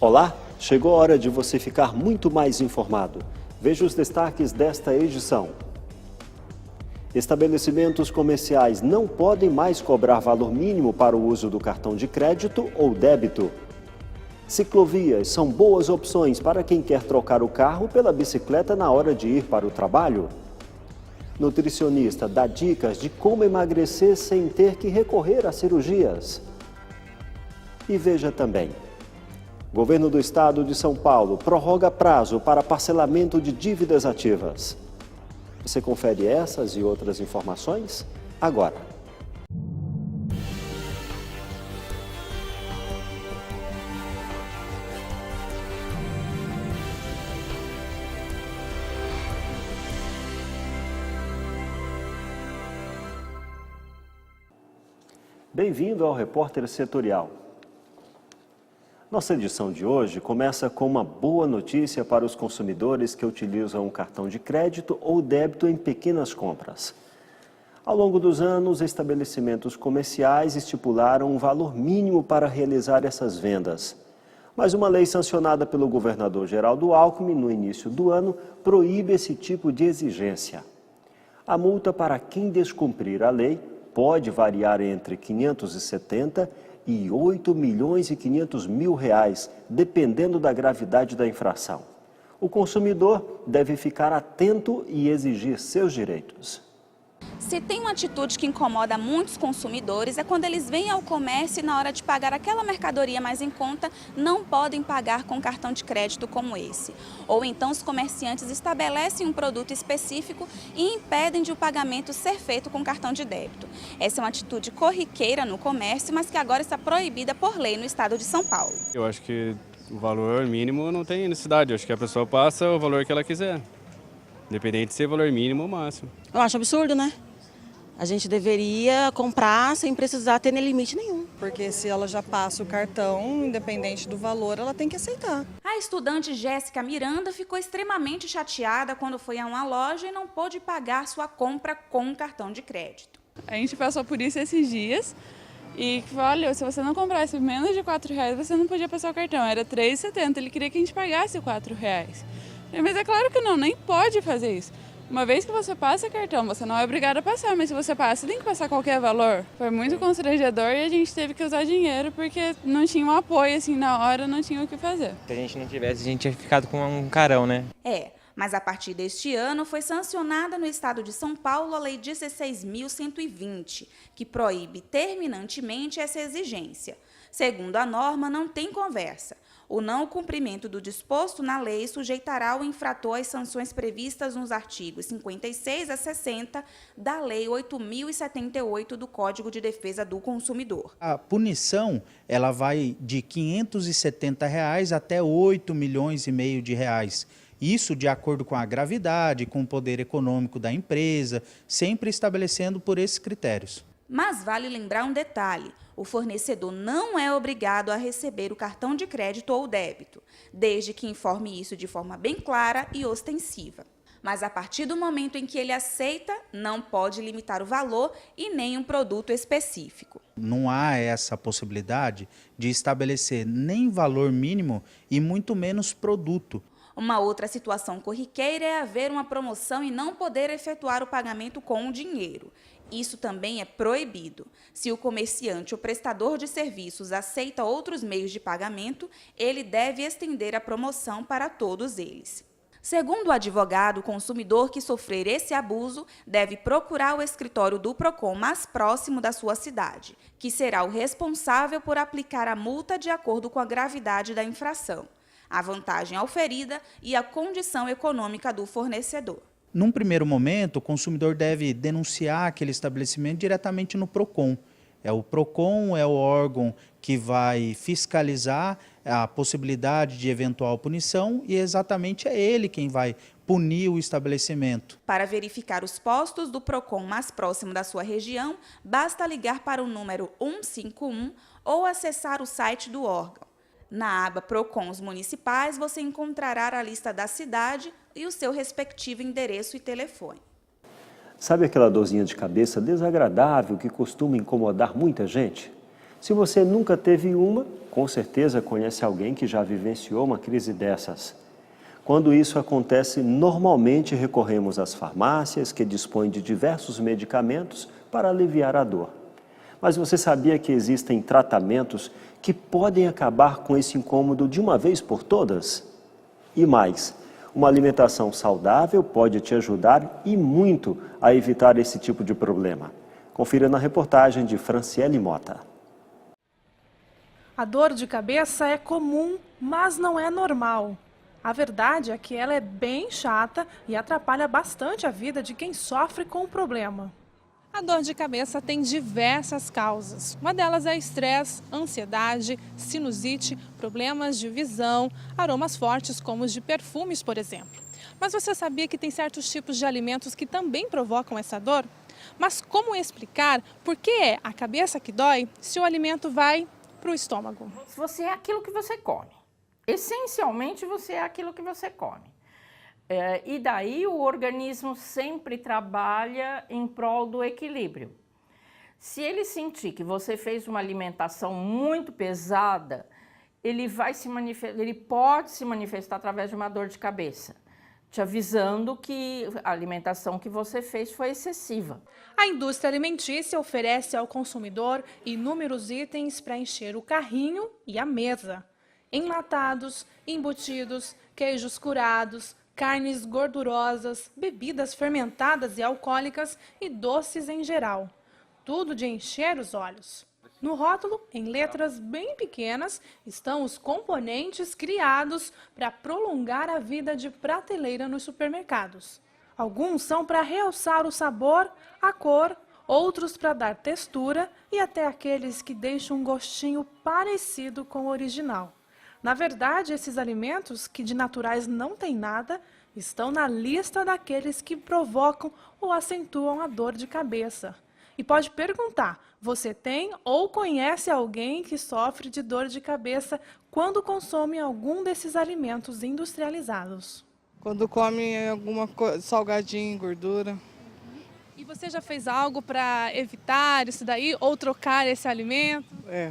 Olá, chegou a hora de você ficar muito mais informado. Veja os destaques desta edição. Estabelecimentos comerciais não podem mais cobrar valor mínimo para o uso do cartão de crédito ou débito. Ciclovias são boas opções para quem quer trocar o carro pela bicicleta na hora de ir para o trabalho. Nutricionista dá dicas de como emagrecer sem ter que recorrer a cirurgias. E veja também. Governo do Estado de São Paulo prorroga prazo para parcelamento de dívidas ativas. Você confere essas e outras informações agora. Bem-vindo ao Repórter Setorial. Nossa edição de hoje começa com uma boa notícia para os consumidores que utilizam o cartão de crédito ou débito em pequenas compras. Ao longo dos anos, estabelecimentos comerciais estipularam um valor mínimo para realizar essas vendas. Mas uma lei sancionada pelo governador Geraldo Alckmin no início do ano proíbe esse tipo de exigência. A multa para quem descumprir a lei pode variar entre R$ 570 e R$ 8.500.000, dependendo da gravidade da infração. O consumidor deve ficar atento e exigir seus direitos. Se tem uma atitude que incomoda muitos consumidores é quando eles vêm ao comércio e na hora de pagar aquela mercadoria mais em conta, não podem pagar com cartão de crédito como esse. Ou então os comerciantes estabelecem um produto específico e impedem de o pagamento ser feito com cartão de débito. Essa é uma atitude corriqueira no comércio, mas que agora está proibida por lei no estado de São Paulo. Eu acho que o valor mínimo não tem necessidade, eu acho que a pessoa passa o valor que ela quiser, independente de ser valor mínimo ou máximo. Eu acho absurdo, né? A gente deveria comprar sem precisar ter nem limite nenhum. Porque se ela já passa o cartão, independente do valor, ela tem que aceitar. A estudante Jéssica Miranda ficou extremamente chateada quando foi a uma loja e não pôde pagar sua compra com um cartão de crédito. A gente passou por isso esses dias e falou, olha, se você não comprasse menos de R$4, você não podia passar o cartão. Era R$3,70, ele queria que a gente pagasse R$4. Mas é claro que não, nem pode fazer isso. Uma vez que você passa cartão, você não é obrigado a passar, mas se você passa, tem que passar qualquer valor. Foi muito constrangedor e a gente teve que usar dinheiro porque não tinha um apoio, assim, na hora, não tinha o que fazer. Se a gente não tivesse, a gente tinha ficado com um carão, né? Mas a partir deste ano foi sancionada no estado de São Paulo a Lei 16.120, que proíbe terminantemente essa exigência. Segundo a norma, não tem conversa. O não cumprimento do disposto na lei sujeitará o infrator às sanções previstas nos artigos 56 a 60 da Lei 8.078 do Código de Defesa do Consumidor. A punição ela vai de R$ 570 até R$ 8,5 milhões de reais. Isso de acordo com a gravidade, com o poder econômico da empresa, sempre estabelecendo por esses critérios. Mas vale lembrar um detalhe, o fornecedor não é obrigado a receber o cartão de crédito ou débito, desde que informe isso de forma bem clara e ostensiva. Mas a partir do momento em que ele aceita, não pode limitar o valor e nem um produto específico. Não há essa possibilidade de estabelecer nem valor mínimo e muito menos produto. Uma outra situação corriqueira é haver uma promoção e não poder efetuar o pagamento com o dinheiro. Isso também é proibido. Se o comerciante ou prestador de serviços aceita outros meios de pagamento, ele deve estender a promoção para todos eles. Segundo o advogado, o consumidor que sofrer esse abuso deve procurar o escritório do PROCON mais próximo da sua cidade, que será o responsável por aplicar a multa de acordo com a gravidade da infração, a vantagem auferida e a condição econômica do fornecedor. Num primeiro momento, o consumidor deve denunciar aquele estabelecimento diretamente no PROCON. O PROCON é o órgão que vai fiscalizar a possibilidade de eventual punição e exatamente é ele quem vai punir o estabelecimento. Para verificar os postos do PROCON mais próximo da sua região, basta ligar para o número 151 ou acessar o site do órgão. Na aba PROCONs municipais, você encontrará a lista da cidade e o seu respectivo endereço e telefone. Sabe aquela dorzinha de cabeça desagradável que costuma incomodar muita gente? Se você nunca teve uma, com certeza conhece alguém que já vivenciou uma crise dessas. Quando isso acontece, normalmente recorremos às farmácias, que dispõem de diversos medicamentos para aliviar a dor. Mas você sabia que existem tratamentos que podem acabar com esse incômodo de uma vez por todas? E mais, uma alimentação saudável pode te ajudar e muito a evitar esse tipo de problema. Confira na reportagem de Franciele Mota. A dor de cabeça é comum, mas não é normal. A verdade é que ela é bem chata e atrapalha bastante a vida de quem sofre com o problema. A dor de cabeça tem diversas causas. Uma delas é estresse, ansiedade, sinusite, problemas de visão, aromas fortes como os de perfumes, por exemplo. Mas você sabia que tem certos tipos de alimentos que também provocam essa dor? Mas como explicar por que é a cabeça que dói se o alimento vai para o estômago? Você é aquilo que você come. Essencialmente, você é aquilo que você come. E daí o organismo sempre trabalha em prol do equilíbrio. Se ele sentir que você fez uma alimentação muito pesada, ele pode se manifestar através de uma dor de cabeça, te avisando que a alimentação que você fez foi excessiva. A indústria alimentícia oferece ao consumidor inúmeros itens para encher o carrinho e a mesa. Enlatados, embutidos, queijos curados, carnes gordurosas, bebidas fermentadas e alcoólicas e doces em geral. Tudo de encher os olhos. No rótulo, em letras bem pequenas, estão os componentes criados para prolongar a vida de prateleira nos supermercados. Alguns são para realçar o sabor, a cor, outros para dar textura e até aqueles que deixam um gostinho parecido com o original. Na verdade, esses alimentos, que de naturais não têm nada, estão na lista daqueles que provocam ou acentuam a dor de cabeça. E pode perguntar, você tem ou conhece alguém que sofre de dor de cabeça quando consome algum desses alimentos industrializados? Quando come alguma coisa, salgadinho, gordura. E você já fez algo para evitar isso daí ou trocar esse alimento?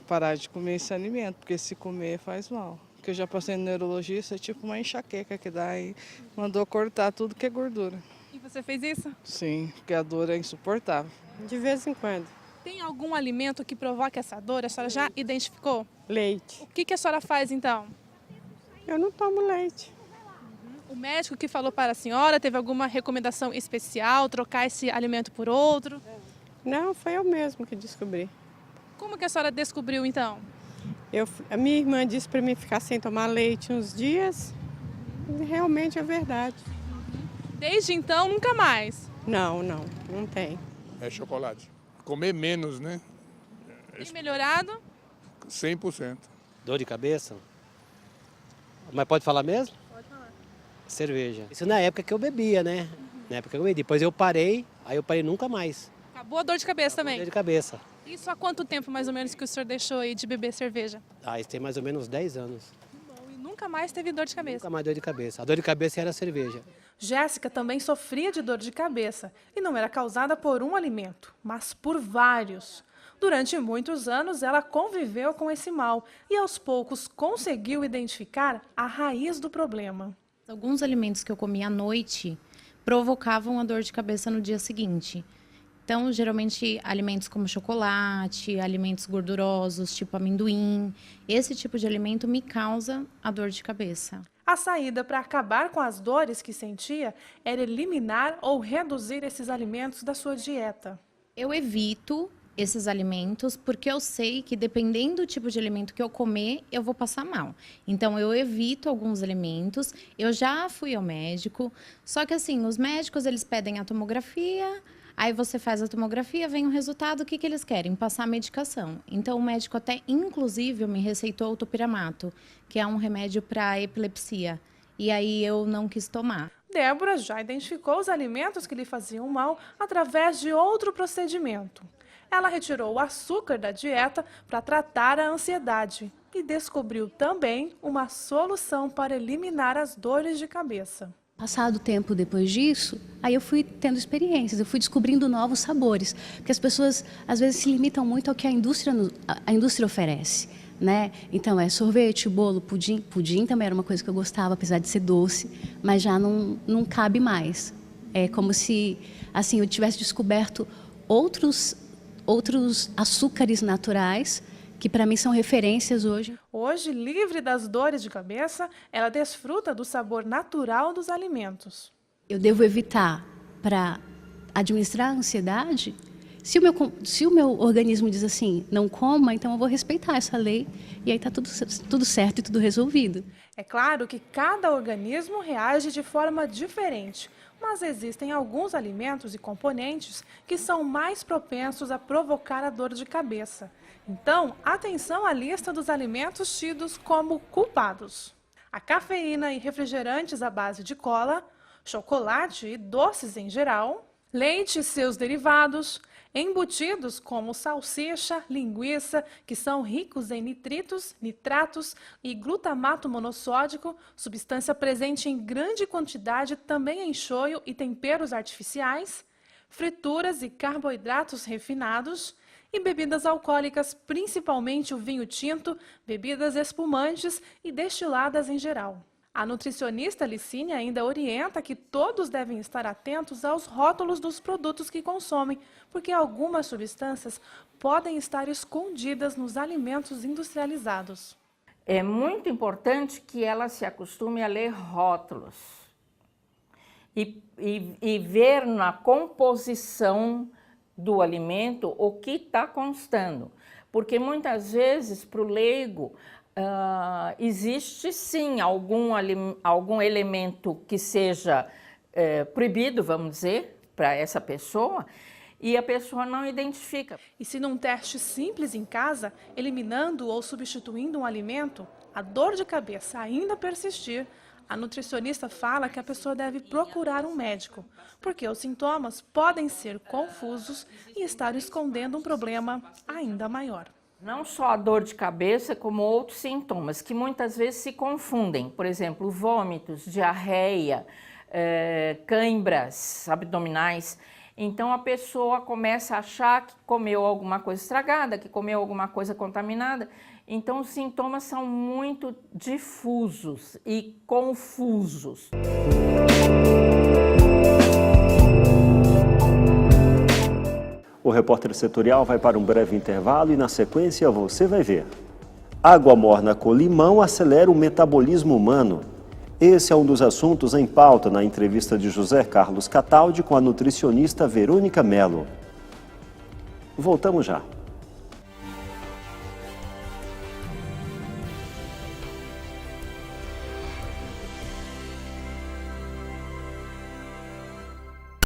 Parar de comer esse alimento, porque se comer faz mal. Porque eu já passei no neurologista, é tipo uma enxaqueca que dá e mandou cortar tudo que é gordura. E você fez isso? Sim, porque a dor é insuportável. De vez em quando. Tem algum alimento que provoca essa dor? A senhora já identificou? Leite. O que a senhora faz então? Eu não tomo leite. O médico que falou para a senhora, teve alguma recomendação especial, trocar esse alimento por outro? Não, foi eu mesmo que descobri. Como que a senhora descobriu então? A minha irmã disse para mim ficar sem tomar leite uns dias. E realmente é verdade. Desde então, nunca mais? Não tem. É chocolate. Comer menos, né? Tem melhorado? 100%. Dor de cabeça? Mas pode falar mesmo? Pode falar. Cerveja. Isso na época que eu bebia, né? Na época que eu bebia. Depois eu parei, nunca mais. Acabou a dor de cabeça também? Dor de cabeça. Isso há quanto tempo mais ou menos que o senhor deixou aí de beber cerveja? Isso tem mais ou menos 10 anos. Bom, e nunca mais teve dor de cabeça? Nunca mais dor de cabeça. A dor de cabeça era a cerveja. Jéssica também sofria de dor de cabeça e não era causada por um alimento, mas por vários. Durante muitos anos, ela conviveu com esse mal e aos poucos conseguiu identificar a raiz do problema. Alguns alimentos que eu comia à noite provocavam a dor de cabeça no dia seguinte. Então, geralmente, alimentos como chocolate, alimentos gordurosos, tipo amendoim, esse tipo de alimento me causa a dor de cabeça. A saída para acabar com as dores que sentia era eliminar ou reduzir esses alimentos da sua dieta. Eu evito esses alimentos porque eu sei que dependendo do tipo de alimento que eu comer, eu vou passar mal. Então eu evito alguns alimentos. Eu já fui ao médico, só que assim, os médicos eles pedem a tomografia, aí você faz a tomografia, vem o resultado, o que eles querem? Passar a medicação. Então o médico até inclusive me receitou o topiramato, que é um remédio para epilepsia. E aí eu não quis tomar. Débora já identificou os alimentos que lhe faziam mal através de outro procedimento. Ela retirou o açúcar da dieta para tratar a ansiedade e descobriu também uma solução para eliminar as dores de cabeça. Passado o tempo depois disso, aí eu fui tendo experiências, eu fui descobrindo novos sabores, porque as pessoas às vezes se limitam muito ao que a indústria oferece, né? Então é sorvete, bolo, pudim. Pudim também era uma coisa que eu gostava, apesar de ser doce, mas já não cabe mais. É como se assim eu tivesse descoberto outros açúcares naturais que para mim são referências hoje. Hoje, livre das dores de cabeça, ela desfruta do sabor natural dos alimentos. Eu devo evitar para administrar a ansiedade? Se o meu organismo diz assim, não coma, então eu vou respeitar essa lei e aí está tudo certo e tudo resolvido. É claro que cada organismo reage de forma diferente, mas existem alguns alimentos e componentes que são mais propensos a provocar a dor de cabeça. Então, atenção à lista dos alimentos tidos como culpados. A cafeína e refrigerantes à base de cola, chocolate e doces em geral, leite e seus derivados, embutidos como salsicha, linguiça, que são ricos em nitritos, nitratos e glutamato monossódico, substância presente em grande quantidade também em shoyu e temperos artificiais, frituras e carboidratos refinados, e bebidas alcoólicas, principalmente o vinho tinto, bebidas espumantes e destiladas em geral. A nutricionista Licine ainda orienta que todos devem estar atentos aos rótulos dos produtos que consomem, porque algumas substâncias podem estar escondidas nos alimentos industrializados. É muito importante que ela se acostume a ler rótulos e ver na composição do alimento o que está constando, porque muitas vezes para o leigo existe sim algum elemento que seja proibido, vamos dizer, para essa pessoa, e a pessoa não identifica. E se num teste simples em casa, eliminando ou substituindo um alimento, a dor de cabeça ainda persistir, a nutricionista fala que a pessoa deve procurar um médico, porque os sintomas podem ser confusos e estar escondendo um problema ainda maior. Não só a dor de cabeça, como outros sintomas, que muitas vezes se confundem. Por exemplo, vômitos, diarreia, cãibras abdominais. Então a pessoa começa a achar que comeu alguma coisa estragada, que comeu alguma coisa contaminada. Então os sintomas são muito difusos e confusos. O repórter setorial vai para um breve intervalo e na sequência você vai ver. Água morna com limão acelera o metabolismo humano. Esse é um dos assuntos em pauta na entrevista de José Carlos Cataldi com a nutricionista Verônica Mello. Voltamos já.